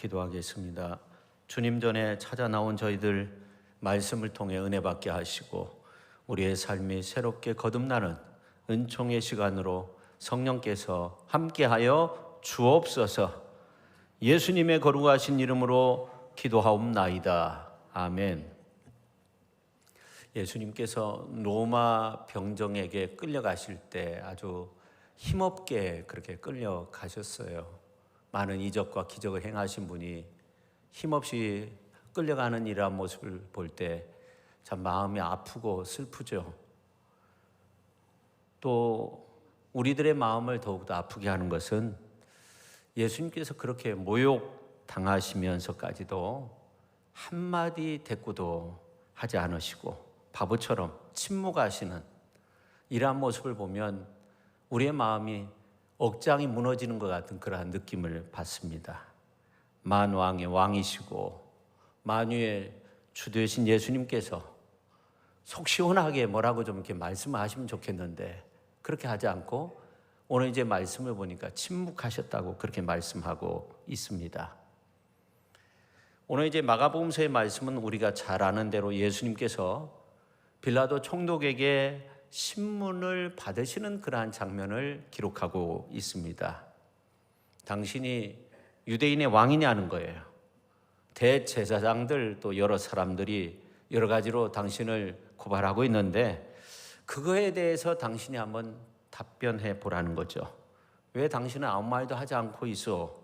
기도하겠습니다. 주님 전에 찾아 나온 저희들 말씀을 통해 은혜 받게 하시고 우리의 삶이 새롭게 거듭나는 은총의 시간으로 성령께서 함께하여 주옵소서. 예수님의 거룩하신 이름으로 기도하옵나이다. 아멘. 예수님께서 로마 병정에게 끌려가실 때 아주 힘없게 그렇게 끌려가셨어요. 많은 이적과 기적을 행하신 분이 힘없이 끌려가는 이러한 모습을 볼 때 참 마음이 아프고 슬프죠. 또 우리들의 마음을 더욱더 아프게 하는 것은 예수님께서 그렇게 모욕 당하시면서까지도 한마디 대꾸도 하지 않으시고 바보처럼 침묵하시는 이러한 모습을 보면 우리의 마음이 억장이 무너지는 것 같은 그러한 느낌을 받습니다. 만왕의 왕이시고 만유의 주 되신 예수님께서 속 시원하게 뭐라고 좀 이렇게 말씀하시면 좋겠는데 그렇게 하지 않고 오늘 이제 말씀을 보니까 침묵하셨다고 그렇게 말씀하고 있습니다. 오늘 이제 마가복음서의 말씀은 우리가 잘 아는 대로 예수님께서 빌라도 총독에게 신문을 받으시는 그러한 장면을 기록하고 있습니다. 당신이 유대인의 왕이냐는 거예요. 대제사장들 또 여러 사람들이 여러 가지로 당신을 고발하고 있는데 그거에 대해서 당신이 한번 답변해 보라는 거죠. 왜 당신은 아무 말도 하지 않고 있어?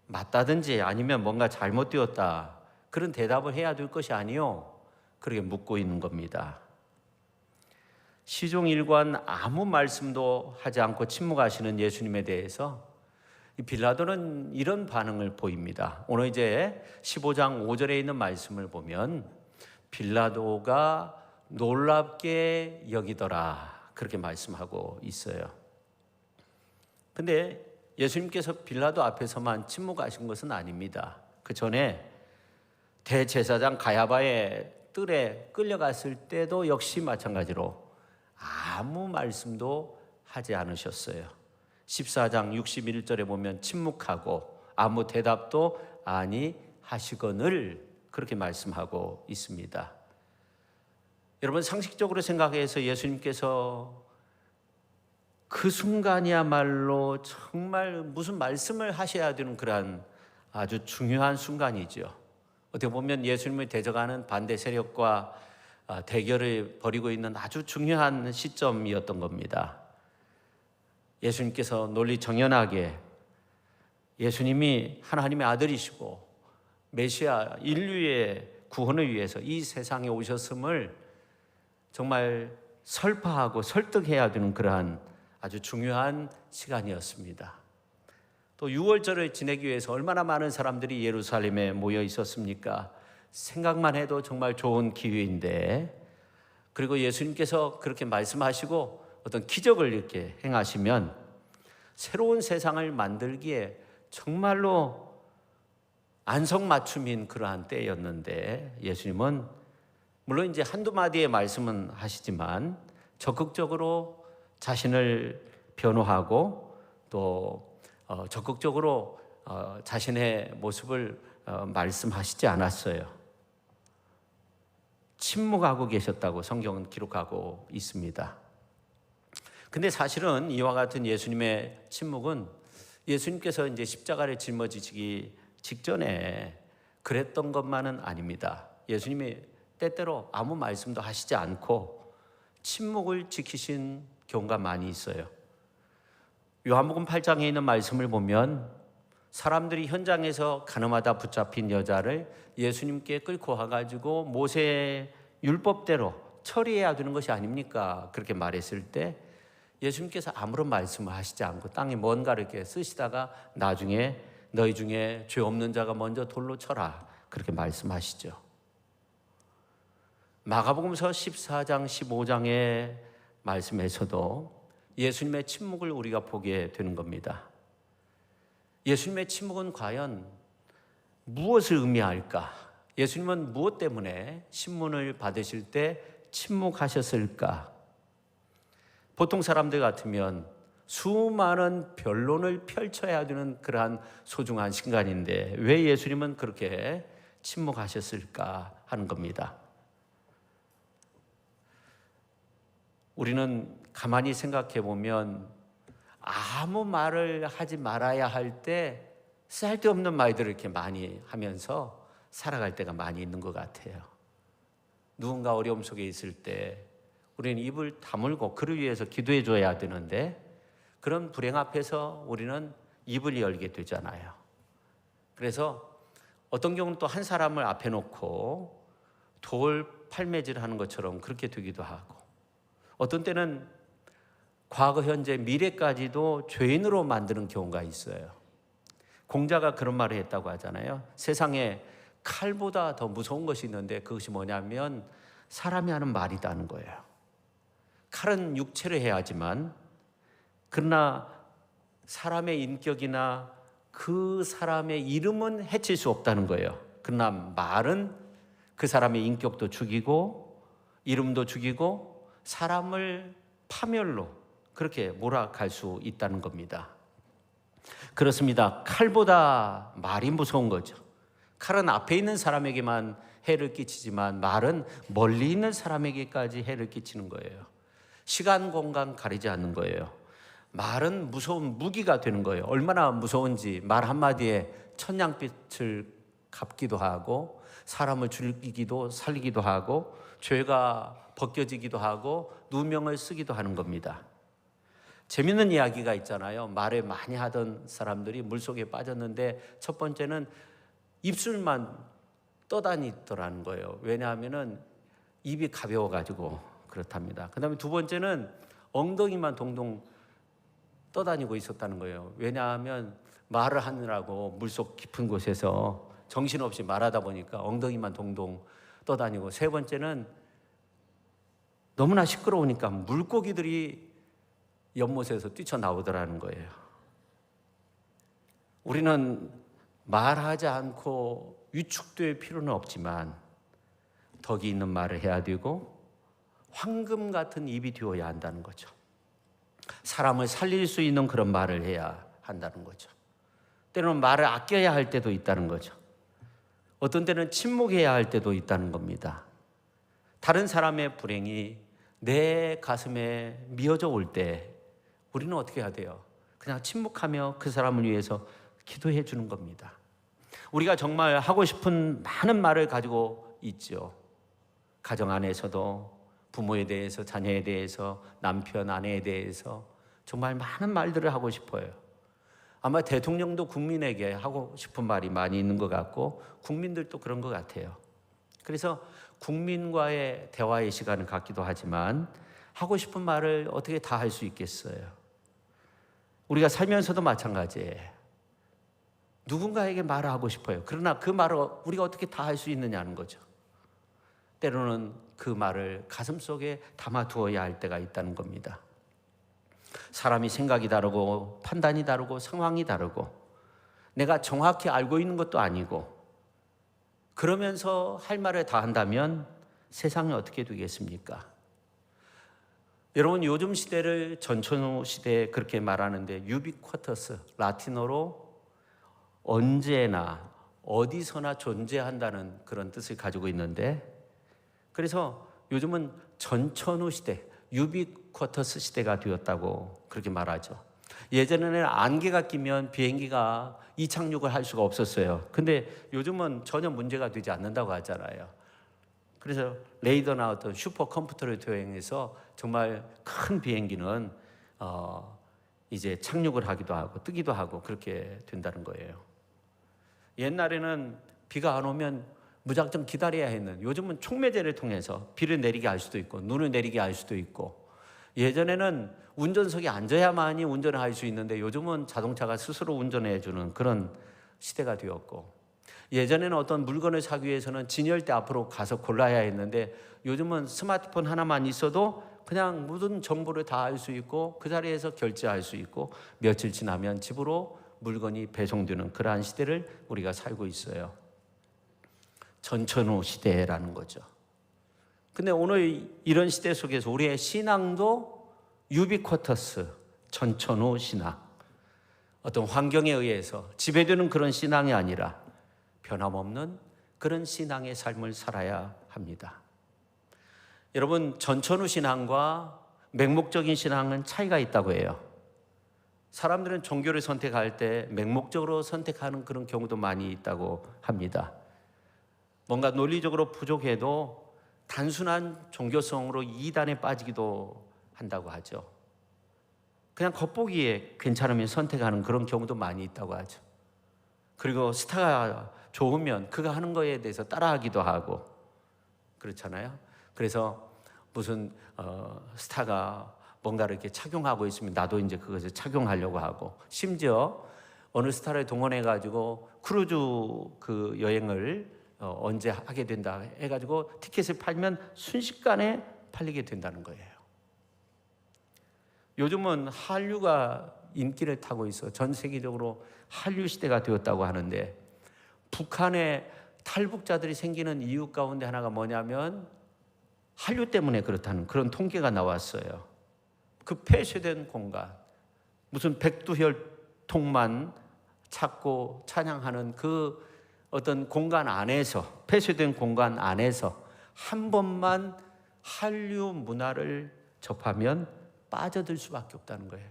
맞다든지 아니면 뭔가 잘못되었다 그런 대답을 해야 될 것이 아니요. 그렇게 묻고 있는 겁니다. 시종일관 아무 말씀도 하지 않고 침묵하시는 예수님에 대해서 빌라도는 이런 반응을 보입니다. 오늘 이제 15장 5절에 있는 말씀을 보면 빌라도가 놀랍게 여기더라 그렇게 말씀하고 있어요. 근데 예수님께서 빌라도 앞에서만 침묵하신 것은 아닙니다. 그 전에 대제사장 가야바의 뜰에 끌려갔을 때도 역시 마찬가지로 아무 말씀도 하지 않으셨어요. 14장 61절에 보면 침묵하고 아무 대답도 아니 하시거늘 그렇게 말씀하고 있습니다. 여러분 상식적으로 생각해서 예수님께서 그 순간이야말로 정말 무슨 말씀을 하셔야 되는 그런 아주 중요한 순간이죠. 어떻게 보면 예수님을 대적하는 반대 세력과 대결을 벌이고 있는 아주 중요한 시점이었던 겁니다. 예수님께서 논리정연하게 예수님이 하나님의 아들이시고 메시아 인류의 구원을 위해서 이 세상에 오셨음을 정말 설파하고 설득해야 되는 그러한 아주 중요한 시간이었습니다. 또 6월절을 지내기 위해서 얼마나 많은 사람들이 예루살렘에 모여 있었습니까? 생각만 해도 정말 좋은 기회인데 그리고 예수님께서 그렇게 말씀하시고 어떤 기적을 이렇게 행하시면 새로운 세상을 만들기에 정말로 안성맞춤인 그러한 때였는데 예수님은 물론 이제 한두 마디의 말씀은 하시지만 적극적으로 자신을 변호하고 또 적극적으로 자신의 모습을 말씀하시지 않았어요. 침묵하고 계셨다고 성경은 기록하고 있습니다. 근데 사실은 이와 같은 예수님의 침묵은 예수님께서 이제 십자가를 짊어지시기 직전에 그랬던 것만은 아닙니다. 예수님이 때때로 아무 말씀도 하시지 않고 침묵을 지키신 경우가 많이 있어요. 요한복음 8장에 있는 말씀을 보면 사람들이 현장에서 가늠하다 붙잡힌 여자를 예수님께 끌고 와가지고 모세의 율법대로 처리해야 되는 것이 아닙니까? 그렇게 말했을 때 예수님께서 아무런 말씀을 하시지 않고 땅에 뭔가를 이렇게 쓰시다가 나중에 너희 중에 죄 없는 자가 먼저 돌로 쳐라 그렇게 말씀하시죠. 마가복음서 14장 15장의 말씀에서도 예수님의 침묵을 우리가 보게 되는 겁니다. 예수님의 침묵은 과연 무엇을 의미할까? 예수님은 무엇 때문에 신문을 받으실 때 침묵하셨을까? 보통 사람들 같으면 수많은 변론을 펼쳐야 되는 그러한 소중한 시간인데 왜 예수님은 그렇게 침묵하셨을까 하는 겁니다. 우리는 가만히 생각해 보면 아무 말을 하지 말아야 할 때 쓸데없는 말들을 이렇게 많이 하면서 살아갈 때가 많이 있는 것 같아요. 누군가 어려움 속에 있을 때 우리는 입을 다물고 그를 위해서 기도해 줘야 되는데 그런 불행 앞에서 우리는 입을 열게 되잖아요. 그래서 어떤 경우는 또 한 사람을 앞에 놓고 돌 팔매질하는 것처럼 그렇게 되기도 하고, 어떤 때는 과거, 현재, 미래까지도 죄인으로 만드는 경우가 있어요. 공자가 그런 말을 했다고 하잖아요. 세상에 칼보다 더 무서운 것이 있는데 그것이 뭐냐면 사람이 하는 말이라는 거예요. 칼은 육체를 해야지만 그러나 사람의 인격이나 그 사람의 이름은 해칠 수 없다는 거예요. 그러나 말은 그 사람의 인격도 죽이고 이름도 죽이고 사람을 파멸로 그렇게 몰아갈 수 있다는 겁니다. 그렇습니다. 칼보다 말이 무서운 거죠. 칼은 앞에 있는 사람에게만 해를 끼치지만 말은 멀리 있는 사람에게까지 해를 끼치는 거예요. 시간, 공간 가리지 않는 거예요. 말은 무서운 무기가 되는 거예요. 얼마나 무서운지 말 한마디에 천냥빛을 갚기도 하고 사람을 죽이기도 살리기도 하고 죄가 벗겨지기도 하고 누명을 쓰기도 하는 겁니다. 재밌는 이야기가 있잖아요. 말을 많이 하던 사람들이 물속에 빠졌는데 첫 번째는 입술만 떠다니더라는 거예요. 왜냐하면 입이 가벼워가지고 그렇답니다. 그 다음에 두 번째는 엉덩이만 동동 떠다니고 있었다는 거예요. 왜냐하면 말을 하느라고 물속 깊은 곳에서 정신없이 말하다 보니까 엉덩이만 동동 떠다니고, 세 번째는 너무나 시끄러우니까 물고기들이 연못에서 뛰쳐나오더라는 거예요. 우리는 말하지 않고 위축될 필요는 없지만 덕이 있는 말을 해야 되고 황금 같은 입이 되어야 한다는 거죠. 사람을 살릴 수 있는 그런 말을 해야 한다는 거죠. 때로는 말을 아껴야 할 때도 있다는 거죠. 어떤 때는 침묵해야 할 때도 있다는 겁니다. 다른 사람의 불행이 내 가슴에 미어져 올 때 우리는 어떻게 해야 돼요? 그냥 침묵하며 그 사람을 위해서 기도해 주는 겁니다. 우리가 정말 하고 싶은 많은 말을 가지고 있죠. 가정 안에서도 부모에 대해서, 자녀에 대해서, 남편, 아내에 대해서 정말 많은 말들을 하고 싶어요. 아마 대통령도 국민에게 하고 싶은 말이 많이 있는 것 같고 국민들도 그런 것 같아요. 그래서 국민과의 대화의 시간을 갖기도 하지만 하고 싶은 말을 어떻게 다 할 수 있겠어요? 우리가 살면서도 마찬가지예요. 누군가에게 말을 하고 싶어요. 그러나 그 말을 우리가 어떻게 다 할 수 있느냐는 거죠. 때로는 그 말을 가슴속에 담아두어야 할 때가 있다는 겁니다. 사람이 생각이 다르고 판단이 다르고 상황이 다르고 내가 정확히 알고 있는 것도 아니고 그러면서 할 말을 다 한다면 세상이 어떻게 되겠습니까? 여러분, 요즘 시대를 전천후 시대에 그렇게 말하는데 유비쿼터스, 라틴어로 언제나 어디서나 존재한다는 그런 뜻을 가지고 있는데, 그래서 요즘은 전천후 시대, 유비쿼터스 시대가 되었다고 그렇게 말하죠. 예전에는 안개가 끼면 비행기가 이착륙을 할 수가 없었어요. 근데 요즘은 전혀 문제가 되지 않는다고 하잖아요. 그래서 레이더나 어떤 슈퍼컴퓨터를 도용해서 정말 큰 비행기는 이제 착륙을 하기도 하고 뜨기도 하고 그렇게 된다는 거예요. 옛날에는 비가 안 오면 무작정 기다려야 했는, 요즘은 촉매제를 통해서 비를 내리게 할 수도 있고 눈을 내리게 할 수도 있고, 예전에는 운전석에 앉아야만이 운전을 할 수 있는데 요즘은 자동차가 스스로 운전해 주는 그런 시대가 되었고, 예전에는 어떤 물건을 사기 위해서는 진열대 앞으로 가서 골라야 했는데 요즘은 스마트폰 하나만 있어도 그냥 모든 정보를 다 알 수 있고 그 자리에서 결제할 수 있고 며칠 지나면 집으로 물건이 배송되는 그러한 시대를 우리가 살고 있어요. 전천후 시대라는 거죠. 근데 오늘 이런 시대 속에서 우리의 신앙도 유비쿼터스, 전천후 신앙, 어떤 환경에 의해서 지배되는 그런 신앙이 아니라 변함없는 그런 신앙의 삶을 살아야 합니다. 여러분, 전천후 신앙과 맹목적인 신앙은 차이가 있다고 해요. 사람들은 종교를 선택할 때 맹목적으로 선택하는 그런 경우도 많이 있다고 합니다. 뭔가 논리적으로 부족해도 단순한 종교성으로 이단에 빠지기도 한다고 하죠. 그냥 겉보기에 괜찮으면 선택하는 그런 경우도 많이 있다고 하죠. 그리고 스타가 좋으면 그가 하는 거에 대해서 따라하기도 하고 그렇잖아요. 그래서 무슨 스타가 뭔가를 이렇게 착용하고 있으면 나도 이제 그것을 착용하려고 하고, 심지어 어느 스타를 동원해가지고 크루즈 그 여행을 언제 하게 된다 해가지고 티켓을 팔면 순식간에 팔리게 된다는 거예요. 요즘은 한류가 인기를 타고 있어. 전 세계적으로 한류 시대가 되었다고 하는데, 북한에 탈북자들이 생기는 이유 가운데 하나가 뭐냐면 한류 때문에 그렇다는 그런 통계가 나왔어요. 그 폐쇄된 공간, 무슨 백두혈통만 찾고 찬양하는 그 어떤 공간 안에서, 폐쇄된 공간 안에서 한 번만 한류 문화를 접하면 빠져들 수밖에 없다는 거예요.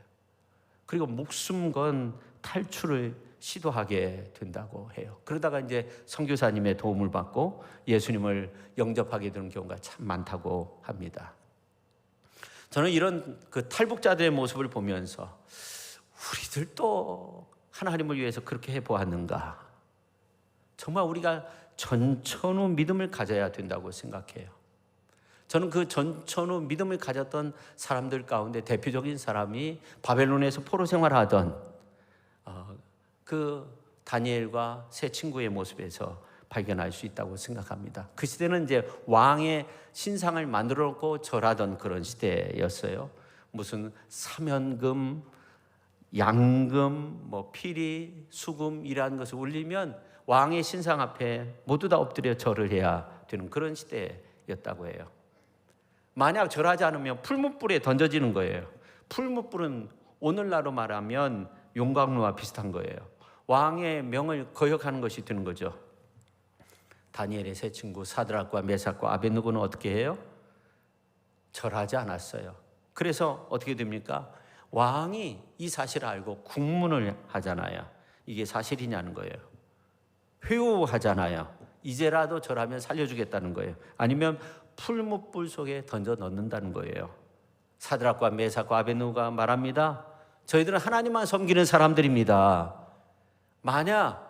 그리고 목숨 건 탈출을 시도하게 된다고 해요. 그러다가 이제 선교사님의 도움을 받고 예수님을 영접하게 되는 경우가 참 많다고 합니다. 저는 이런 그 탈북자들의 모습을 보면서 우리들도 하나님을 위해서 그렇게 해보았는가? 정말 우리가 전천후 믿음을 가져야 된다고 생각해요. 저는 그 전천후 믿음을 가졌던 사람들 가운데 대표적인 사람이 바벨론에서 포로 생활하던 그 다니엘과 세 친구의 모습에서 발견할 수 있다고 생각합니다. 그 시대는 이제 왕의 신상을 만들어 놓고 절하던 그런 시대였어요. 무슨 사면금, 양금, 피리, 수금이라는 것을 울리면 왕의 신상 앞에 모두 다 엎드려 절을 해야 되는 그런 시대였다고 해요. 만약 절하지 않으면 풀무불에 던져지는 거예요. 풀무불은 오늘날로 말하면 용광로와 비슷한 거예요. 왕의 명을 거역하는 것이 되는 거죠. 다니엘의 세 친구 사드락과 메삭과 아벳느고는 어떻게 해요? 절하지 않았어요. 그래서 어떻게 됩니까? 왕이 이 사실을 알고 국문을 하잖아요. 이게 사실이냐는 거예요. 회유하잖아요. 이제라도 절하면 살려주겠다는 거예요. 아니면 풀무불 속에 던져 넣는다는 거예요. 사드락과 메삭과 아벳느고가 말합니다. 저희들은 하나님만 섬기는 사람들입니다. 만약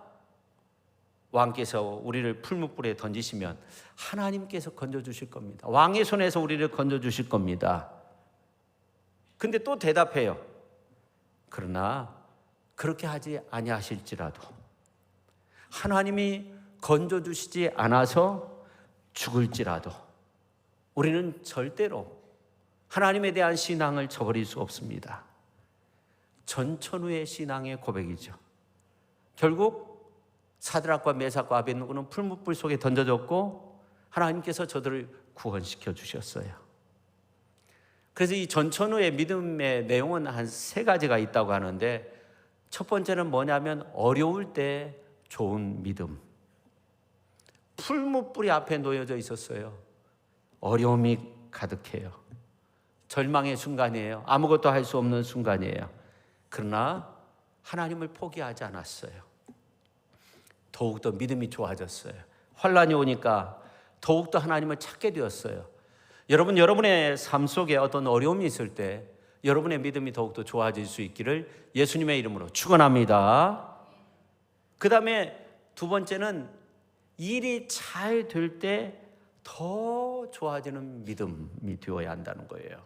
왕께서 우리를 풀무불에 던지시면 하나님께서 건져주실 겁니다. 왕의 손에서 우리를 건져주실 겁니다. 근데 또 대답해요. 그러나 그렇게 하지 아니하실지라도 하나님이 건져주시지 않아서 죽을지라도 우리는 절대로 하나님에 대한 신앙을 저버릴 수 없습니다. 전천후의 신앙의 고백이죠. 결국 사드락과 메삭과 아벳느고는 풀무불 속에 던져졌고 하나님께서 저들을 구원시켜 주셨어요. 그래서 이 전천후의 믿음의 내용은 한 세 가지가 있다고 하는데, 첫 번째는 뭐냐면 어려울 때 좋은 믿음. 풀무불이 앞에 놓여져 있었어요. 어려움이 가득해요. 절망의 순간이에요. 아무것도 할 수 없는 순간이에요. 그러나 하나님을 포기하지 않았어요. 더욱더 믿음이 좋아졌어요. 환난이 오니까 더욱더 하나님을 찾게 되었어요. 여러분, 여러분의 삶 속에 어떤 어려움이 있을 때 여러분의 믿음이 더욱더 좋아질 수 있기를 예수님의 이름으로 축원합니다. 그 다음에 두 번째는 일이 잘 될 때 더 좋아지는 믿음이 되어야 한다는 거예요.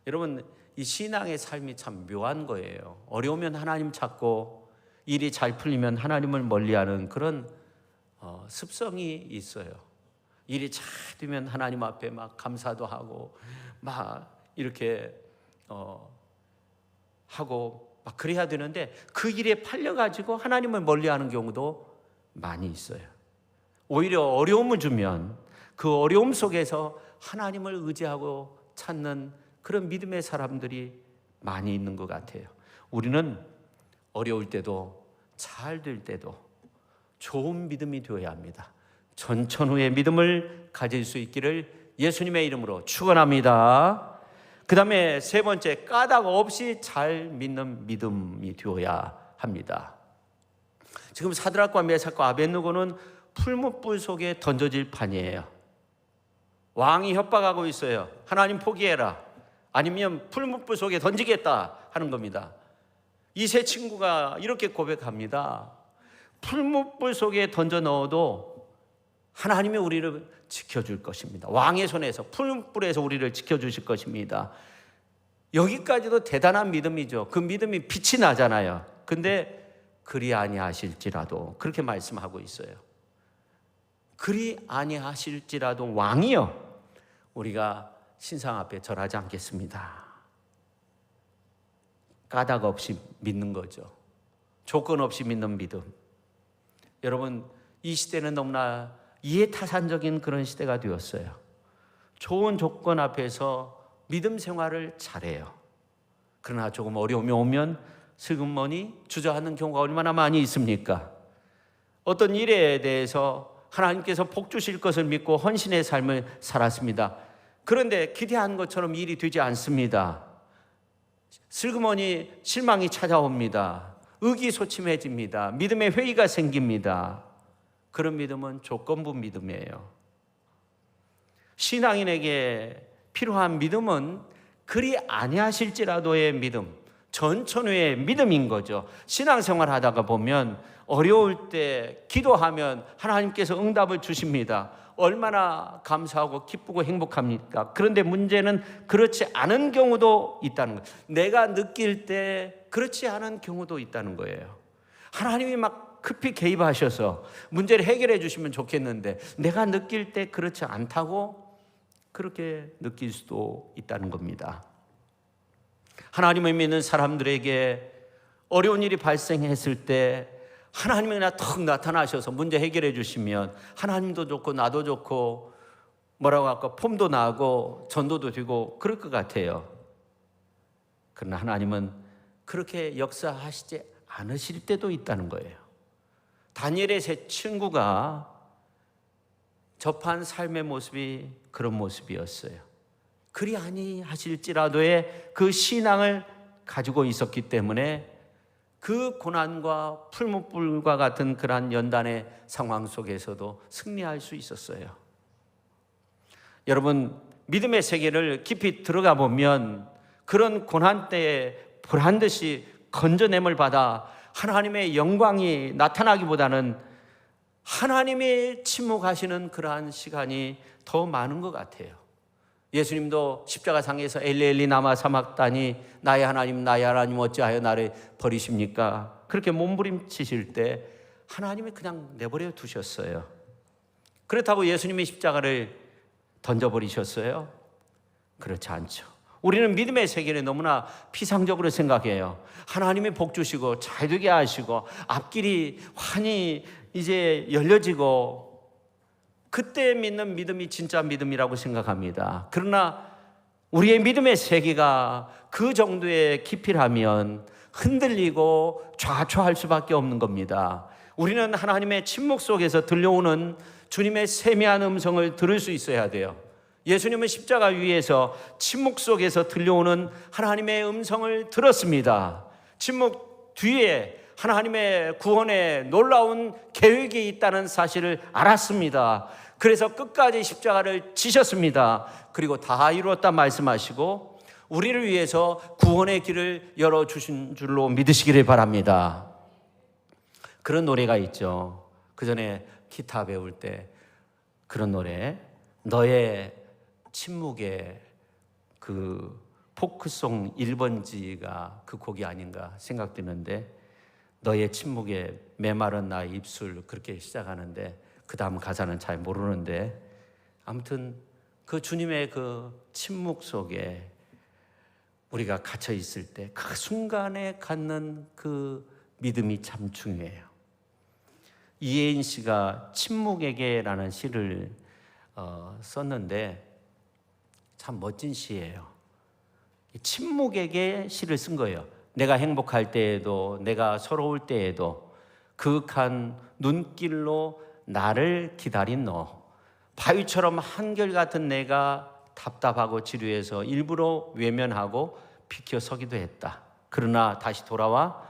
여러분, 이 신앙의 삶이 참 묘한 거예요. 어려우면 하나님 찾고 일이 잘 풀리면 하나님을 멀리하는 그런 습성이 있어요. 일이 잘 되면 하나님 앞에 막 감사도 하고 막 이렇게 하고 막 그래야 되는데, 그 일에 팔려가지고 하나님을 멀리하는 경우도 많이 있어요. 오히려 어려움을 주면 그 어려움 속에서 하나님을 의지하고 찾는 그런 믿음의 사람들이 많이 있는 것 같아요. 우리는 어려울 때도 잘 될 때도 좋은 믿음이 되어야 합니다. 전천후의 믿음을 가질 수 있기를 예수님의 이름으로 축원합니다. 그 다음에 세 번째, 까닭 없이 잘 믿는 믿음이 되어야 합니다. 지금 사드락과 메삭과 아벳느고는 풀무불 속에 던져질 판이에요. 왕이 협박하고 있어요. 하나님 포기해라, 아니면 풀무불 속에 던지겠다 하는 겁니다. 이 세 친구가 이렇게 고백합니다. 풀무불 속에 던져 넣어도 하나님이 우리를 지켜줄 것입니다. 왕의 손에서, 풀무불에서 우리를 지켜주실 것입니다. 여기까지도 대단한 믿음이죠. 그 믿음이 빛이 나잖아요. 근데 그리 아니하실지라도, 그렇게 말씀하고 있어요. 그리 아니하실지라도 왕이요, 우리가 신상 앞에 절하지 않겠습니다. 까닭 없이 믿는 거죠. 조건 없이 믿는 믿음. 여러분, 이 시대는 너무나 이해타산적인 그런 시대가 되었어요. 좋은 조건 앞에서 믿음 생활을 잘해요. 그러나 조금 어려움이 오면 슬그머니 주저하는 경우가 얼마나 많이 있습니까? 어떤 일에 대해서 하나님께서 복 주실 것을 믿고 헌신의 삶을 살았습니다. 그런데 기대한 것처럼 일이 되지 않습니다. 슬그머니 실망이 찾아옵니다. 의기소침해집니다. 믿음의 회의가 생깁니다. 그런 믿음은 조건부 믿음이에요. 신앙인에게 필요한 믿음은 그리 아니하실지라도의 믿음, 전천후의 믿음인 거죠. 신앙생활 하다가 보면 어려울 때 기도하면 하나님께서 응답을 주십니다. 얼마나 감사하고 기쁘고 행복합니까? 그런데 문제는 그렇지 않은 경우도 있다는 거예요. 내가 느낄 때 그렇지 않은 경우도 있다는 거예요. 하나님이 막 급히 개입하셔서 문제를 해결해 주시면 좋겠는데 내가 느낄 때 그렇지 않다고 그렇게 느낄 수도 있다는 겁니다. 하나님을 믿는 사람들에게 어려운 일이 발생했을 때 하나님이 그냥 턱 나타나셔서 문제 해결해 주시면 하나님도 좋고 나도 좋고 뭐라고 할까, 폼도 나고 전도도 되고 그럴 것 같아요. 그러나 하나님은 그렇게 역사하시지 않으실 때도 있다는 거예요. 다니엘의 세 친구가 접한 삶의 모습이 그런 모습이었어요. 그리 아니하실지라도의 그 신앙을 가지고 있었기 때문에 그 고난과 풀무불과 같은 그러한 연단의 상황 속에서도 승리할 수 있었어요. 여러분, 믿음의 세계를 깊이 들어가 보면 그런 고난 때에 보란듯이 건져냄을 받아 하나님의 영광이 나타나기보다는 하나님이 침묵하시는 그러한 시간이 더 많은 것 같아요. 예수님도 십자가상에서 엘리 엘리 라마 사박다니, 나의 하나님 어찌하여 나를 버리십니까? 그렇게 몸부림치실 때 하나님이 그냥 내버려 두셨어요. 그렇다고 예수님이 십자가를 던져버리셨어요? 그렇지 않죠. 우리는 믿음의 세계를 너무나 피상적으로 생각해요. 하나님이 복 주시고 잘 되게 하시고 앞길이 환히 이제 열려지고 그때 믿는 믿음이 진짜 믿음이라고 생각합니다. 그러나 우리의 믿음의 세계가 그 정도의 깊이라면 흔들리고 좌초할 수밖에 없는 겁니다. 우리는 하나님의 침묵 속에서 들려오는 주님의 세미한 음성을 들을 수 있어야 돼요. 예수님은 십자가 위에서 침묵 속에서 들려오는 하나님의 음성을 들었습니다. 침묵 뒤에 하나님의 구원의 놀라운 계획이 있다는 사실을 알았습니다. 그래서 끝까지 십자가를 지셨습니다. 그리고 다 이루었다 말씀하시고 우리를 위해서 구원의 길을 열어주신 줄로 믿으시기를 바랍니다. 그런 노래가 있죠. 그 전에 기타 배울 때 그런 노래, 너의 침묵의 그 포크송 1번지가 그 곡이 아닌가 생각되는데, 너의 침묵에 메마른 나의 입술, 그렇게 시작하는데 그 다음 가사는 잘 모르는데, 아무튼 그 주님의 그 침묵 속에 우리가 갇혀 있을 때 그 순간에 갖는 그 믿음이 참 중요해요. 이혜인 씨가 침묵에게라는 시를 썼는데 참 멋진 시예요. 침묵에게 시를 쓴 거예요. 내가 행복할 때에도, 내가 서러울 때에도 그윽한 눈길로 나를 기다린 너, 바위처럼 한결같은 내가 답답하고 지루해서 일부러 외면하고 비켜서기도 했다. 그러나 다시 돌아와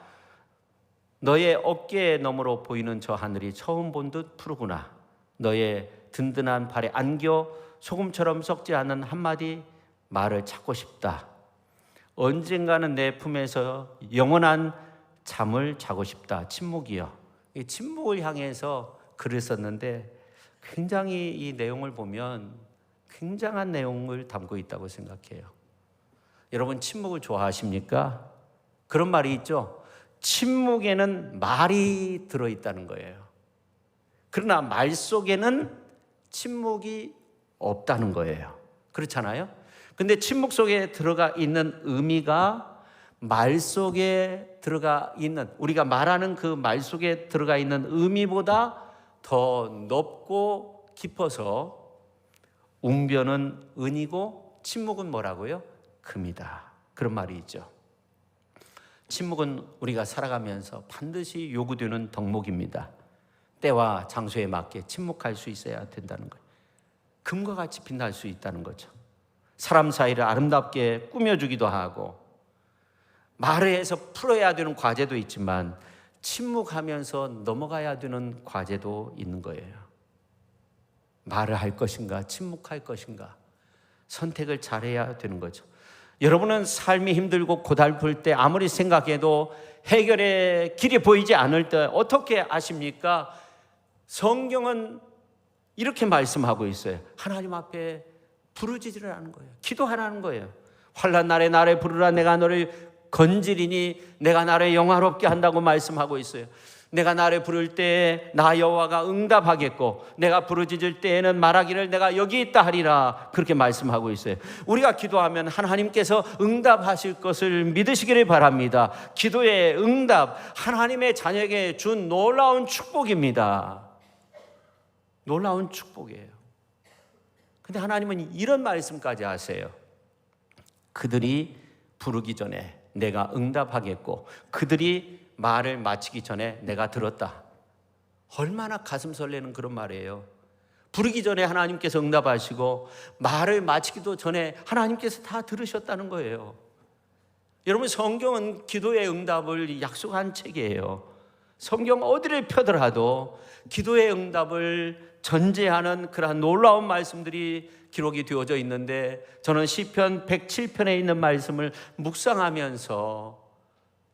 너의 어깨 너머로 보이는 저 하늘이 처음 본 듯 푸르구나. 너의 든든한 발에 안겨 소금처럼 썩지 않은 한마디 말을 찾고 싶다. 언젠가는 내 품에서 영원한 잠을 자고 싶다. 침묵이요. 이 침묵을 향해서 글을 썼는데 굉장히 이 내용을 보면 굉장한 내용을 담고 있다고 생각해요. 여러분 침묵을 좋아하십니까? 그런 말이 있죠. 침묵에는 말이 들어있다는 거예요. 그러나 말 속에는 침묵이 없다는 거예요. 그렇잖아요? 근데 침묵 속에 들어가 있는 의미가 말 속에 들어가 있는, 우리가 말하는 그 말 속에 들어가 있는 의미보다 더 높고 깊어서 웅변은 은이고 침묵은 뭐라고요? 금이다. 그런 말이 있죠. 침묵은 우리가 살아가면서 반드시 요구되는 덕목입니다. 때와 장소에 맞게 침묵할 수 있어야 된다는 거예요. 금과 같이 빛날 수 있다는 거죠. 사람 사이를 아름답게 꾸며주기도 하고 말을 해서 풀어야 되는 과제도 있지만 침묵하면서 넘어가야 되는 과제도 있는 거예요. 말을 할 것인가 침묵할 것인가 선택을 잘해야 되는 거죠. 여러분은 삶이 힘들고 고달플 때 아무리 생각해도 해결의 길이 보이지 않을 때 어떻게 아십니까? 성경은 이렇게 말씀하고 있어요. 하나님 앞에 부르짖으라 하는 거예요. 기도하라는 거예요. 환난 날에 나를 부르라 내가 너를 건지리니 내가 나를 영화롭게 한다고 말씀하고 있어요. 내가 나를 부를 때에 나 여호와가 응답하겠고 내가 부르짖을 때에는 말하기를 내가 여기 있다 하리라 그렇게 말씀하고 있어요. 우리가 기도하면 하나님께서 응답하실 것을 믿으시기를 바랍니다. 기도의 응답 하나님의 자녀에게 준 놀라운 축복입니다. 놀라운 축복이에요. 근데 하나님은 이런 말씀까지 하세요. 그들이 부르기 전에 내가 응답하겠고 그들이 말을 마치기 전에 내가 들었다. 얼마나 가슴 설레는 그런 말이에요. 부르기 전에 하나님께서 응답하시고 말을 마치기도 전에 하나님께서 다 들으셨다는 거예요. 여러분 성경은 기도의 응답을 약속한 책이에요. 성경 어디를 펴더라도 기도의 응답을 전제하는 그러한 놀라운 말씀들이 기록이 되어져 있는데 저는 시편 107편에 있는 말씀을 묵상하면서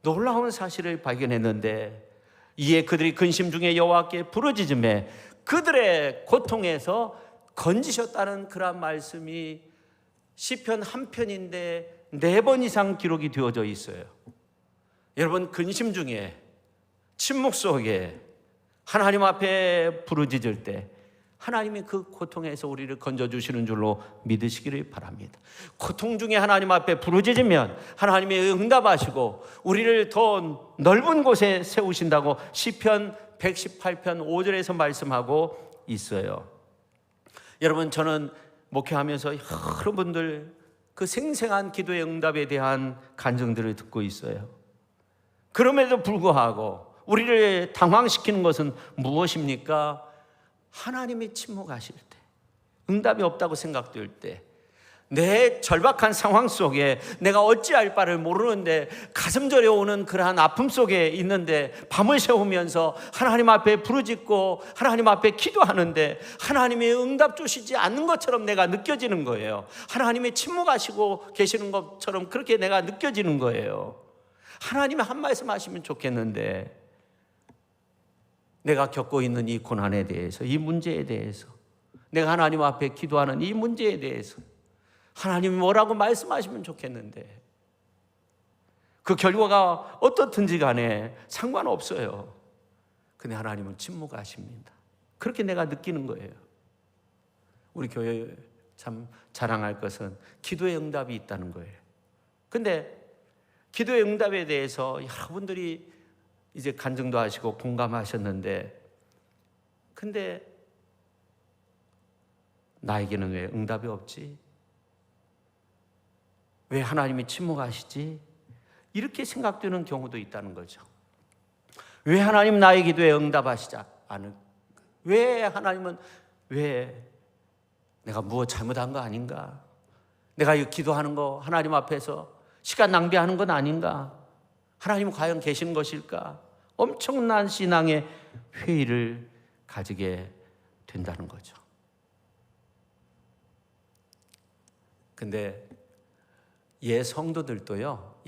놀라운 사실을 발견했는데 이에 그들이 근심 중에 여호와께 부르짖음에 그들의 고통에서 건지셨다는 그러한 말씀이 시편 한 편인데 4번 이상 기록이 되어져 있어요. 여러분 근심 중에 침묵 속에 하나님 앞에 부르짖을 때 하나님이 그 고통에서 우리를 건져주시는 줄로 믿으시기를 바랍니다. 고통 중에 하나님 앞에 부르짖으면 하나님이 응답하시고 우리를 더 넓은 곳에 세우신다고 시편 118편 5절에서 말씀하고 있어요. 여러분 저는 목회하면서 여러분들 그 생생한 기도의 응답에 대한 간증들을 듣고 있어요. 그럼에도 불구하고 우리를 당황시키는 것은 무엇입니까? 하나님이 침묵하실 때, 응답이 없다고 생각될 때, 내 절박한 상황 속에 내가 어찌할 바를 모르는데 가슴 저려오는 그러한 아픔 속에 있는데 밤을 새우면서 하나님 앞에 부르짖고 하나님 앞에 기도하는데 하나님이 응답 주시지 않는 것처럼 내가 느껴지는 거예요. 하나님이 침묵하시고 계시는 것처럼 그렇게 내가 느껴지는 거예요. 하나님이 한 말씀 하시면 좋겠는데 내가 겪고 있는 이 고난에 대해서, 이 문제에 대해서, 내가 하나님 앞에 기도하는 이 문제에 대해서 하나님이 뭐라고 말씀하시면 좋겠는데 그 결과가 어떻든지 간에 상관없어요. 근데 하나님은 침묵하십니다. 그렇게 내가 느끼는 거예요. 우리 교회에 참 자랑할 것은 기도의 응답이 있다는 거예요. 근데 기도의 응답에 대해서 여러분들이 이제 간증도 하시고 공감하셨는데 근데 나에게는 왜 응답이 없지? 왜 하나님이 침묵하시지? 이렇게 생각되는 경우도 있다는 거죠. 왜 하나님 나의 기도에 응답하시지 않을? 왜 하나님은 왜 내가 무엇 잘못한 거 아닌가? 내가 이 기도하는 거 하나님 앞에서 시간 낭비하는 건 아닌가? 하나님은 과연 계신 것일까? 엄청난 신앙의 회의를 가지게 된다는 거죠. 근데 성도들도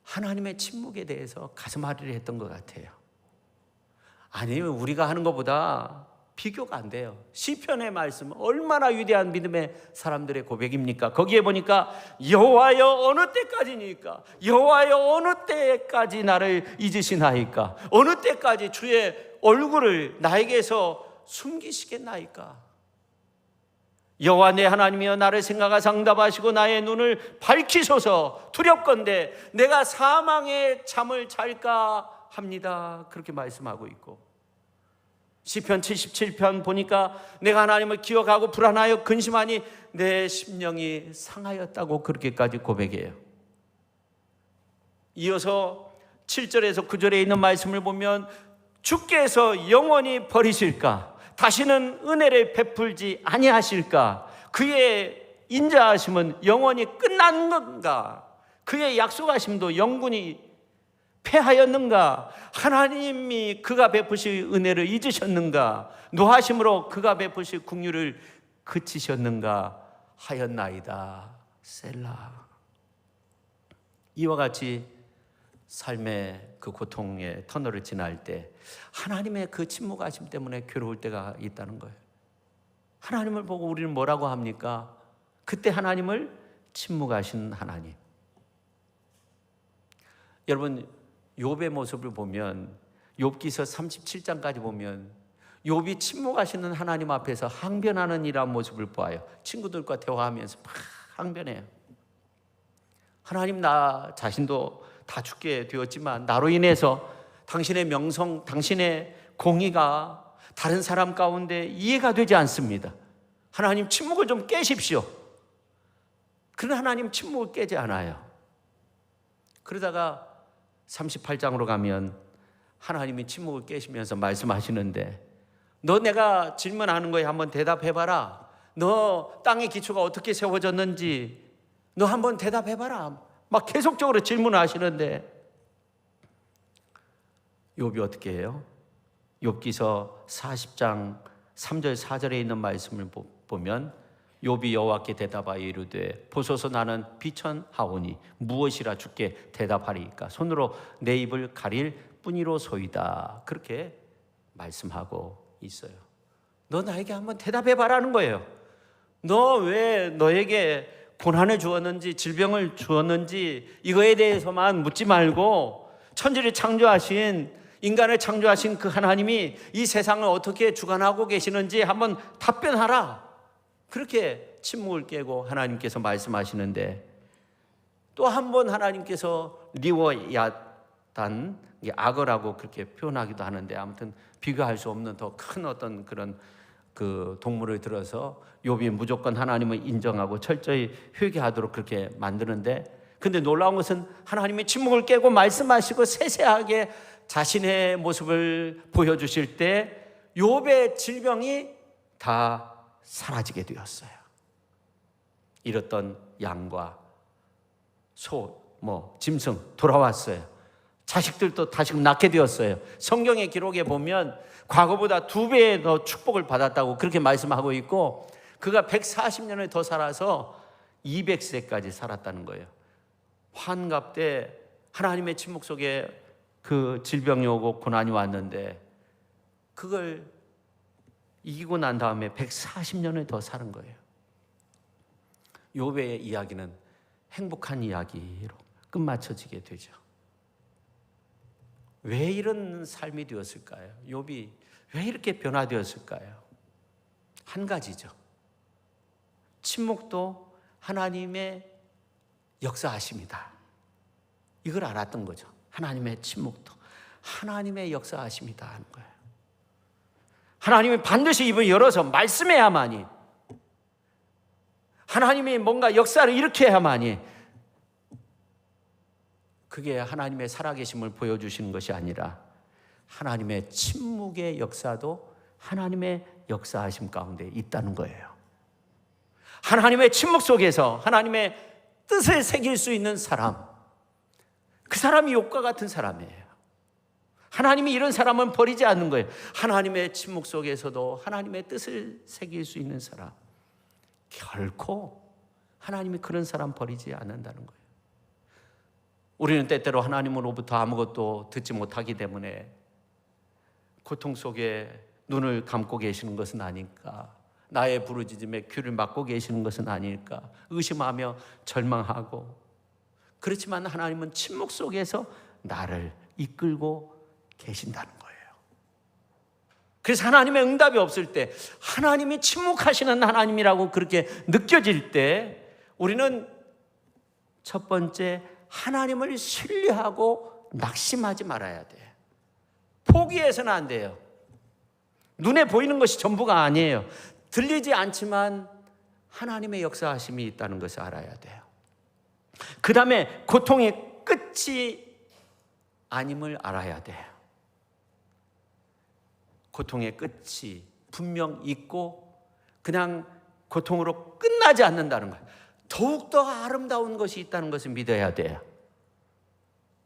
하나님의 침묵에 대해서 가슴앓이를 했던 것 같아요. 아니면 우리가 하는 것보다 비교가 안 돼요. 시편의 말씀은 얼마나 위대한 믿음의 사람들의 고백입니까? 거기에 보니까 여호와여 어느 때까지니까? 여호와여 어느 때까지 나를 잊으시나이까? 어느 때까지 주의 얼굴을 나에게서 숨기시겠나이까? 여호와 내 하나님이여 나를 생각하사 응답하시고 나의 눈을 밝히소서. 두렵건대 내가 사망의 잠을 잘까 합니다. 그렇게 말씀하고 있고, 시편 77편 보니까 내가 하나님을 기억하고 불안하여 근심하니 내 심령이 상하였다고 그렇게까지 고백해요. 이어서 7절에서 9절에 있는 말씀을 보면 주께서 영원히 버리실까? 다시는 은혜를 베풀지 아니하실까? 그의 인자하심은 영원히 끝난 건가? 그의 약속하심도 영원히 패하였는가? 하나님이 그가 베푸실 은혜를 잊으셨는가? 노하심으로 그가 베푸실 긍휼을 그치셨는가 하였나이다. 셀라. 이와 같이 삶의 그 고통의 터널을 지날 때 하나님의 그 침묵하심 때문에 괴로울 때가 있다는 거예요. 하나님을 보고 우리는 뭐라고 합니까? 그때 하나님을 침묵하신 하나님. 여러분, 욥의 모습을 보면, 욥기서 37장까지 보면 욥이 침묵하시는 하나님 앞에서 항변하는 이러한 모습을 보아요. 친구들과 대화하면서 막 항변해요. 하나님, 나 자신도 다 죽게 되었지만 나로 인해서 당신의 명성, 당신의 공의가 다른 사람 가운데 이해가 되지 않습니다. 하나님 침묵을 좀 깨십시오. 그러나 하나님 침묵을 깨지 않아요. 그러다가 38장으로 가면 하나님이 침묵을 깨시면서 말씀하시는데, 너 내가 질문하는 거에 한번 대답해봐라. 너 땅의 기초가 어떻게 세워졌는지 너 한번 대답해봐라. 막 계속적으로 질문을 하시는데 욥이 어떻게 해요? 욥기서 40장 3절 4절에 있는 말씀을 보면 욥이 여호와께 대답하여 이르되 보소서 나는 비천하오니 무엇이라 주께 대답하리이까? 손으로 내 입을 가릴 뿐이로소이다. 그렇게 말씀하고 있어요. 너 나에게 한번 대답해봐라는 거예요. 너 왜 너에게 고난을 주었는지 질병을 주었는지 이거에 대해서만 묻지 말고 천지를 창조하신, 인간을 창조하신 그 하나님이 이 세상을 어떻게 주관하고 계시는지 한번 답변하라. 그렇게 침묵을 깨고 하나님께서 말씀하시는데, 또 한 번 하나님께서 리워야단, 악어라고 그렇게 표현하기도 하는데, 아무튼 비교할 수 없는 더 큰 어떤 그런 그 동물을 들어서 욥이 무조건 하나님을 인정하고 철저히 회개하도록 그렇게 만드는데, 근데 놀라운 것은 하나님이 침묵을 깨고 말씀하시고 세세하게 자신의 모습을 보여주실 때 욥의 질병이 다 사라지게 되었어요. 잃었던 양과 소, 짐승 돌아왔어요. 자식들도 다시금 낳게 되었어요. 성경의 기록에 보면 과거보다 2배의 더 축복을 받았다고 그렇게 말씀하고 있고, 그가 140년을 더 살아서 200세까지 살았다는 거예요. 환갑 때 하나님의 침묵 속에 그 질병이 오고 고난이 왔는데 그걸 이기고 난 다음에 140년을 더 사는 거예요. 욥의 이야기는 행복한 이야기로 끝마쳐지게 되죠. 왜 이런 삶이 되었을까요? 욥이 왜 이렇게 변화되었을까요? 한 가지죠. 침묵도 하나님의 역사하심이다. 이걸 알았던 거죠. 하나님의 침묵도 하나님의 역사하심이다 하는 거예요. 하나님이 반드시 입을 열어서 말씀해야만이, 하나님이 뭔가 역사를 일으켜야만이, 그게 하나님의 살아계심을 보여주시는 것이 아니라 하나님의 침묵의 역사도 하나님의 역사하심 가운데 있다는 거예요. 하나님의 침묵 속에서 하나님의 뜻을 새길 수 있는 사람, 그 사람이 욥과 같은 사람이에요. 하나님이 이런 사람은 버리지 않는 거예요. 하나님의 침묵 속에서도 하나님의 뜻을 새길 수 있는 사람, 결코 하나님이 그런 사람 버리지 않는다는 거예요. 우리는 때때로 하나님으로부터 아무것도 듣지 못하기 때문에 고통 속에 눈을 감고 계시는 것은 아닐까, 나의 부르짖음에 귀를 막고 계시는 것은 아닐까 의심하며 절망하고, 그렇지만 하나님은 침묵 속에서 나를 이끌고 계신다는 거예요. 그래서 하나님의 응답이 없을 때, 하나님이 침묵하시는 하나님이라고 그렇게 느껴질 때, 우리는 첫 번째 하나님을 신뢰하고 낙심하지 말아야 돼. 포기해서는 안 돼요. 눈에 보이는 것이 전부가 아니에요. 들리지 않지만 하나님의 역사하심이 있다는 것을 알아야 돼요. 그 다음에 고통의 끝이 아님을 알아야 돼요. 고통의 끝이 분명 있고 그냥 고통으로 끝나지 않는다는 거예요. 더욱더 아름다운 것이 있다는 것을 믿어야 돼요.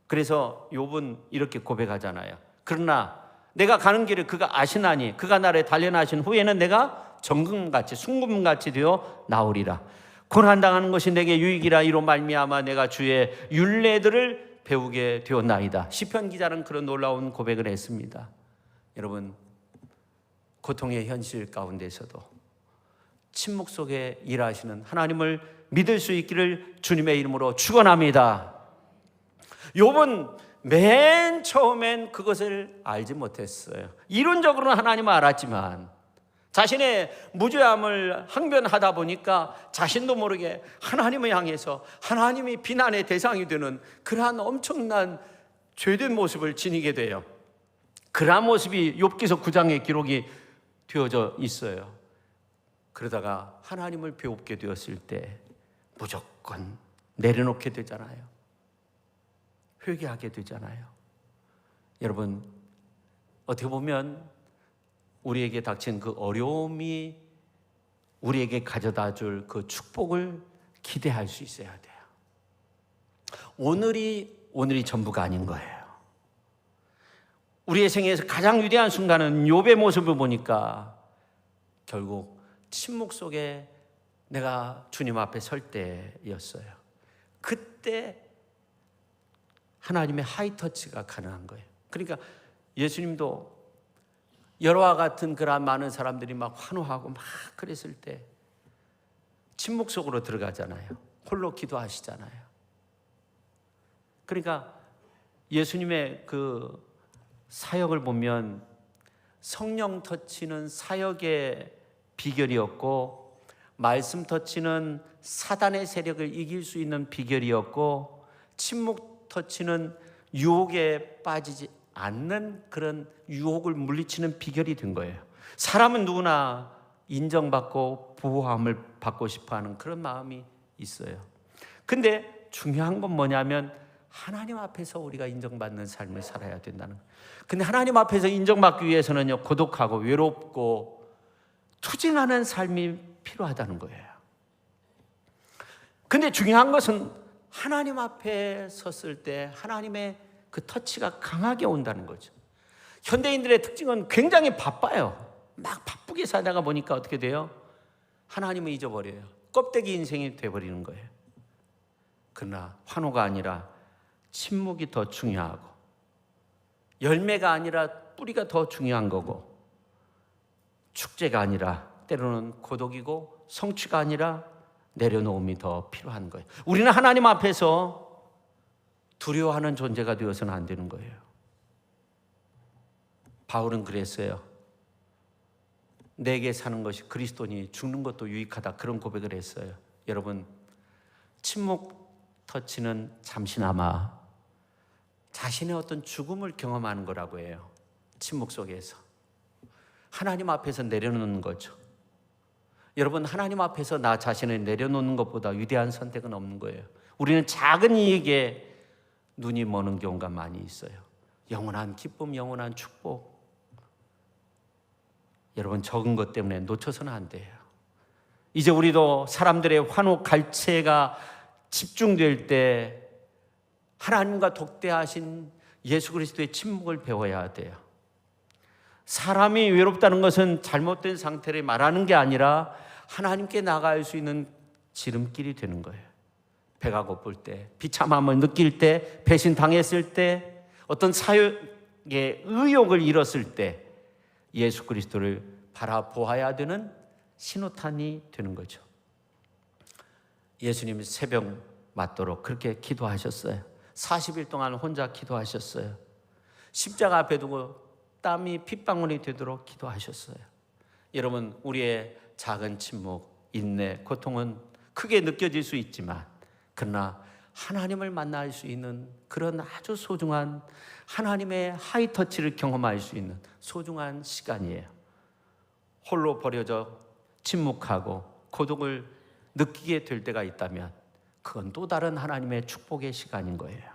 그래서 욥은 이렇게 고백하잖아요. 그러나 내가 가는 길을 그가 아시나니 그가 나를 단련하신 후에는 내가 정금같이 순금같이 되어 나오리라. 고난당하는 것이 내게 유익이라. 이로 말미암아 내가 주의 율례들을 배우게 되었나이다. 시편 기자는 그런 놀라운 고백을 했습니다. 여러분, 고통의 현실 가운데서도 침묵 속에 일하시는 하나님을 믿을 수 있기를 주님의 이름으로 축원합니다. 욥은 맨 처음엔 그것을 알지 못했어요. 이론적으로는 하나님을 알았지만 자신의 무죄함을 항변하다 보니까 자신도 모르게 하나님을 향해서 하나님이 비난의 대상이 되는 그러한 엄청난 죄된 모습을 지니게 돼요. 그러한 모습이 욥기서 9장에 기록이 되어져 있어요. 그러다가 하나님을 배웁게 되었을 때 무조건 내려놓게 되잖아요. 회개하게 되잖아요. 여러분, 어떻게 보면 우리에게 닥친 그 어려움이 우리에게 가져다 줄 그 축복을 기대할 수 있어야 돼요. 오늘이 전부가 아닌 거예요. 우리의 생애에서 가장 위대한 순간은 욥의 모습을 보니까 결국 침묵 속에 내가 주님 앞에 설 때였어요. 그때 하나님의 하이터치가 가능한 거예요. 그러니까 예수님도 여러와 같은 그러한 많은 사람들이 막 환호하고 막 그랬을 때 침묵 속으로 들어가잖아요. 홀로 기도하시잖아요. 그러니까 예수님의 그 사역을 보면 성령 터치는 사역의 비결이었고, 말씀 터치는 사단의 세력을 이길 수 있는 비결이었고, 침묵 터치는 유혹에 빠지지 않는 그런 유혹을 물리치는 비결이 된 거예요. 사람은 누구나 인정받고 보호함을 받고 싶어하는 그런 마음이 있어요. 근데 중요한 건 뭐냐면 하나님 앞에서 우리가 인정받는 삶을 살아야 된다는 거예요. 근데 하나님 앞에서 인정받기 위해서는요, 고독하고 외롭고 투쟁하는 삶이 필요하다는 거예요. 근데 중요한 것은 하나님 앞에 섰을 때 하나님의 그 터치가 강하게 온다는 거죠. 현대인들의 특징은 굉장히 바빠요. 막 바쁘게 살다가 보니까 어떻게 돼요? 하나님을 잊어버려요. 껍데기 인생이 돼버리는 거예요. 그러나 환호가 아니라 침묵이 더 중요하고, 열매가 아니라 뿌리가 더 중요한 거고, 축제가 아니라 때로는 고독이고, 성취가 아니라 내려놓음이 더 필요한 거예요. 우리는 하나님 앞에서 두려워하는 존재가 되어서는 안 되는 거예요. 바울은 그랬어요. 내게 사는 것이 그리스도니 죽는 것도 유익하다, 그런 고백을 했어요. 여러분, 침묵 터치는 잠시나마 자신의 어떤 죽음을 경험하는 거라고 해요. 침묵 속에서 하나님 앞에서 내려놓는 거죠. 여러분, 하나님 앞에서 나 자신을 내려놓는 것보다 위대한 선택은 없는 거예요. 우리는 작은 이익에 눈이 머는 경우가 많이 있어요. 영원한 기쁨, 영원한 축복, 여러분, 적은 것 때문에 놓쳐서는 안 돼요. 이제 우리도 사람들의 환호 갈채가 집중될 때 하나님과 독대하신 예수 그리스도의 침묵을 배워야 돼요. 사람이 외롭다는 것은 잘못된 상태를 말하는 게 아니라 하나님께 나아갈 수 있는 지름길이 되는 거예요. 배가 고플 때, 비참함을 느낄 때, 배신당했을 때, 어떤 사역의 의욕을 잃었을 때 예수 그리스도를 바라보아야 되는 신호탄이 되는 거죠. 예수님이 새벽 맞도록 그렇게 기도하셨어요. 40일 동안 혼자 기도하셨어요. 십자가 앞에 두고 땀이 핏방울이 되도록 기도하셨어요. 여러분, 우리의 작은 침묵, 인내, 고통은 크게 느껴질 수 있지만 그러나 하나님을 만날 수 있는 그런 아주 소중한 하나님의 하이터치를 경험할 수 있는 소중한 시간이에요. 홀로 버려져 침묵하고 고독을 느끼게 될 때가 있다면 그건 또 다른 하나님의 축복의 시간인 거예요.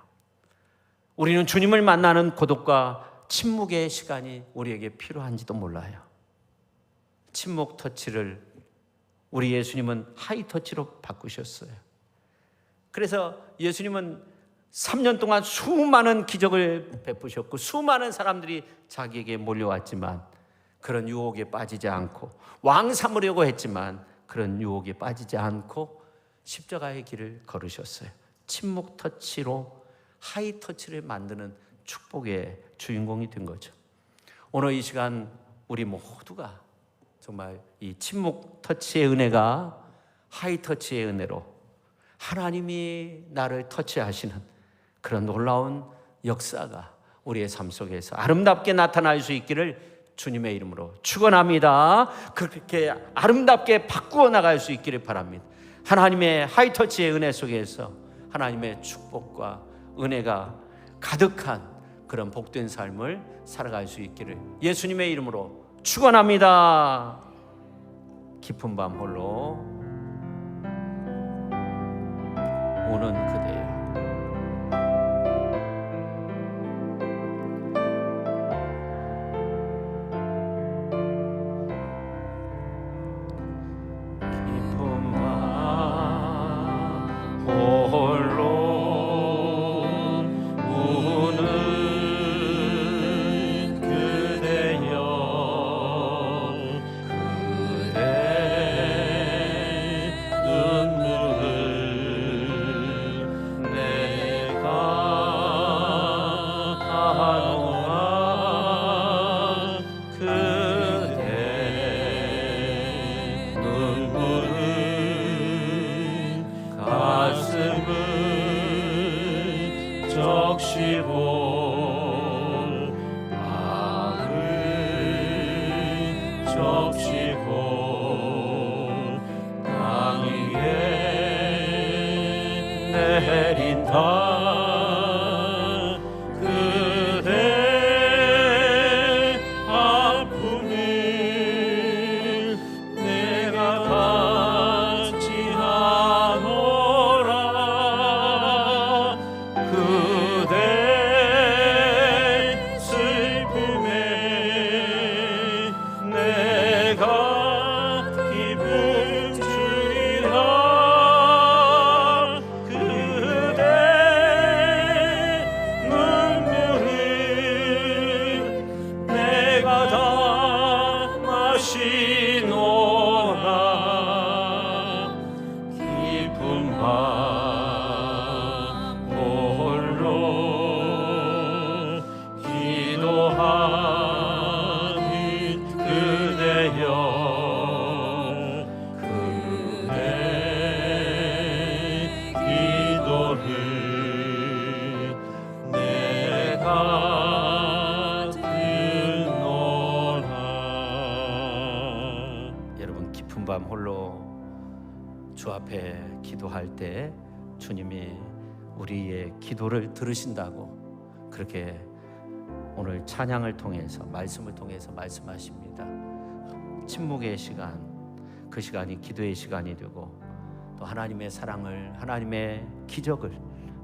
우리는 주님을 만나는 고독과 침묵의 시간이 우리에게 필요한지도 몰라요. 침묵 터치를 우리 예수님은 하이 터치로 바꾸셨어요. 그래서 예수님은 3년 동안 수많은 기적을 베푸셨고 수많은 사람들이 자기에게 몰려왔지만 그런 유혹에 빠지지 않고 왕 삼으려고 했지만 그런 유혹에 빠지지 않고 십자가의 길을 걸으셨어요. 침묵 터치로 하이 터치를 만드는 축복의 주인공이 된 거죠. 오늘 이 시간 우리 모두가 정말 이 침묵 터치의 은혜가 하이 터치의 은혜로 하나님이 나를 터치하시는 그런 놀라운 역사가 우리의 삶 속에서 아름답게 나타날 수 있기를 주님의 이름으로 축원합니다. 그렇게 아름답게 바꾸어 나갈 수 있기를 바랍니다. 하나님의 하이 터치의 은혜 속에서 하나님의 축복과 은혜가 가득한 그런 복된 삶을 살아갈 수 있기를 예수님의 이름으로 축원합니다. 깊은 밤 홀로 우는 그대여, 깊은 밤 홀로 밤 홀로 주 앞에 기도할 때 주님이 우리의 기도를 들으신다고 그렇게 오늘 찬양을 통해서 말씀을 통해서 말씀하십니다. 침묵의 시간, 그 시간이 기도의 시간이 되고 또 하나님의 사랑을, 하나님의 기적을,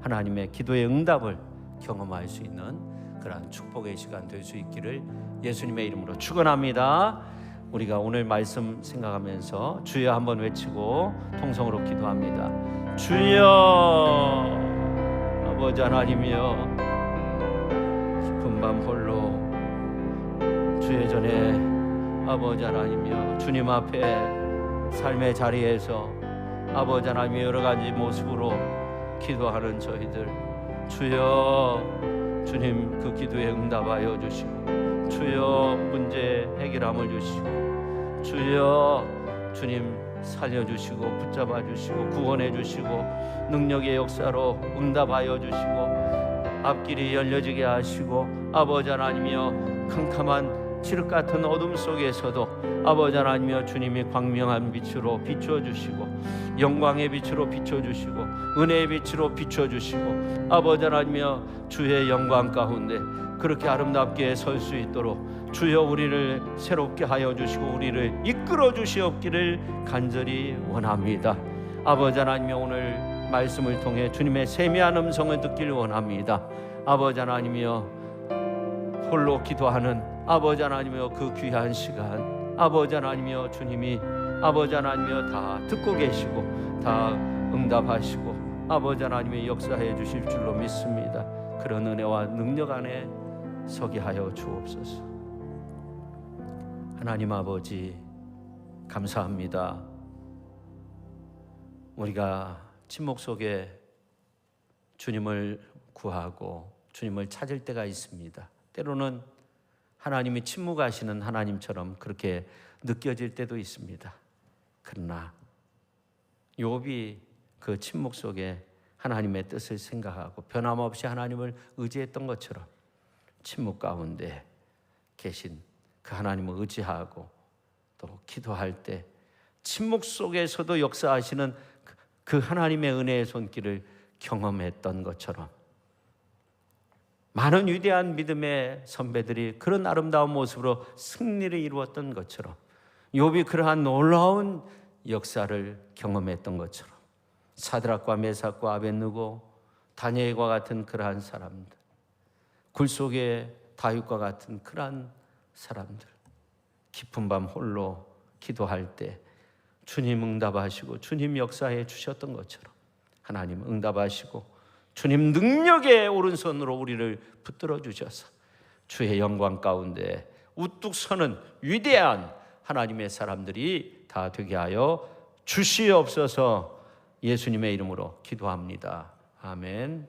하나님의 기도의 응답을 경험할 수 있는 그러한 축복의 시간 될 수 있기를 예수님의 이름으로 축원합니다. 우리가 오늘 말씀 생각하면서 주여 한번 외치고 통성으로 기도합니다. 주여, 아버지 하나님이여, 깊은 밤 홀로 주의 전에 아버지 하나님이여 주님 앞에 삶의 자리에서 아버지 하나님의 여러 가지 모습으로 기도하는 저희들, 주여 주님 그 기도에 응답하여 주시고, 주여 문제 해결함을 주시고, 주여 주님 살려주시고 붙잡아 주시고 구원해 주시고 능력의 역사로 응답하여 주시고 앞길이 열려지게 하시고, 아버지 하나님이여 캄캄한 칠흑 같은 어둠 속에서도 아버지 하나님이여 주님이 광명한 빛으로 비춰주시고 영광의 빛으로 비춰주시고 은혜의 빛으로 비춰주시고 아버지 하나님이여 주의 영광 가운데 그렇게 아름답게 설 수 있도록 주여 우리를 새롭게 하여 주시고 우리를 이끌어 주시옵기를 간절히 원합니다. 아버지 하나님이여 오늘 말씀을 통해 주님의 세미한 음성을 듣기를 원합니다. 아버지 하나님이여 홀로 기도하는 아버지 하나님이여 그 귀한 시간, 아버지 하나님이여 주님이 아버지 하나님이여 다 듣고 계시고 다 응답하시고 아버지 하나님의 역사해 주실 줄로 믿습니다. 그런 은혜와 능력 안에 서게 하여 주옵소서. 하나님 아버지 감사합니다. 우리가 침묵 속에 주님을 구하고 주님을 찾을 때가 있습니다. 때로는 하나님이 침묵하시는 하나님처럼 그렇게 느껴질 때도 있습니다. 그러나 욥이 그 침묵 속에 하나님의 뜻을 생각하고 변함없이 하나님을 의지했던 것처럼 침묵 가운데 계신 그 하나님을 의지하고 또 기도할 때 침묵 속에서도 역사하시는 그 하나님의 은혜의 손길을 경험했던 것처럼 많은 위대한 믿음의 선배들이 그런 아름다운 모습으로 승리를 이루었던 것처럼 욥이 그러한 놀라운 역사를 경험했던 것처럼 사드락과 메삭과 아벳느고 다니엘과 같은 그러한 사람들, 굴 속에 다윗과 같은 그러한 사람들, 깊은 밤 홀로 기도할 때 주님 응답하시고 주님 역사해 주셨던 것처럼 하나님 응답하시고 주님 능력의 오른손으로 우리를 붙들어 주셔서 주의 영광 가운데 우뚝 서는 위대한 하나님의 사람들이 다 되게 하여 주시옵소서. 예수님의 이름으로 기도합니다. 아멘.